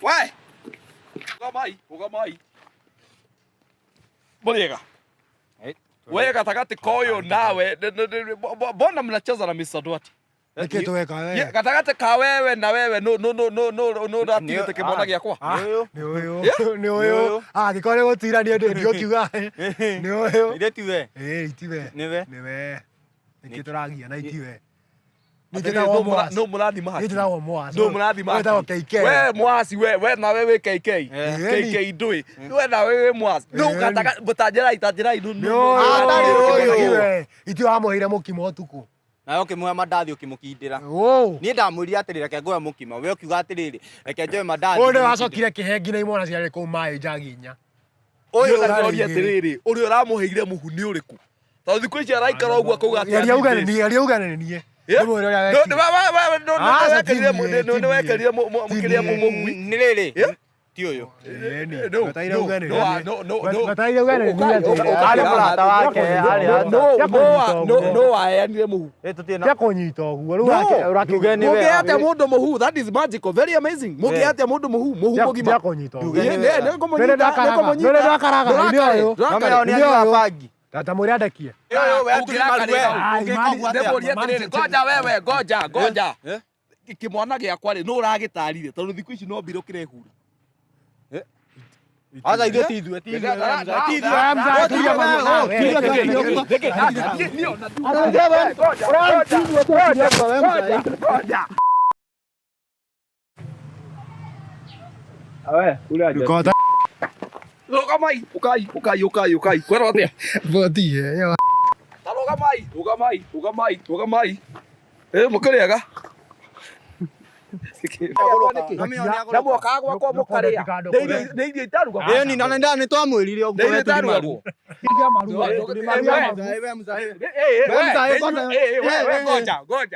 Wewe. Uga mai. Mwenyewe. Wewe katakati koyo nawe. Mbona mnacheza na Mr. Duarte? Nikitoweka wewe. Katakati ka wewe na wewe no datire kimona giakwa. Ni uyu. Gikore gutira ndio kiuga. Ni uyu. Ire tiwe. Itiwe. Niwe. Nikituragia na itiwe. No murathi maha. Nitirawo Mwas. No murathi maha. Wetagwo KK. We Mwas we na wewe KK. KK ndui. We na wewe Mwas. No kataka butajira no. Itio amuhire mukimo tuku. Na ukimwe mandathi ukimukindira. Ni ndamwiri atirire reke ngoe mukima. We ukiuga atirire reke njoe mandathi. Ode wacokire kihengi na imona ciarĩ kũu maĩ njaginya. Uyu ũraria atiriri, ũrĩa ũramuheire mũhu nĩ ũrĩkũ? Tondũ thikũ ici araikara ũguo akauga atĩ aria uga ni nie. Ndĩmwĩre ũrĩa wekire. No wekerire mũkĩrĩa mũmũgui. Nĩ rĩrĩ. Ti uyu. Bataire uga ni. Ari mũrata wake no ayanire mũhu. Tia kũnyita ũguo rĩu ũrakiuga ni we. Mũngĩate mũndũ mũhu, that is magical, very amazing. Mũngĩate mũndũ mũhu mũgima. Tia kũnyita ũguo. Nĩ ngũmũnyita. Nĩ ndakaraga ndio ũyũ. Kamera ni ya bangi. Tata mũrĩa ndekie. Ngoja wewe, ngoja. Kimwana gĩakwa rĩ no ũragĩtarire tondũ thikũ ici no mbirũ kĩrehura. Aza ithuĩ ti ithuĩ. Ukai. Kwera atia? Botie. Ugamai. Mũkĩrĩega. Na mwokaga gwakwa mũkarĩa. Nĩ irio itaruga. Ni nĩ twamwĩrire ũguo we tũrimaru. Ngoja.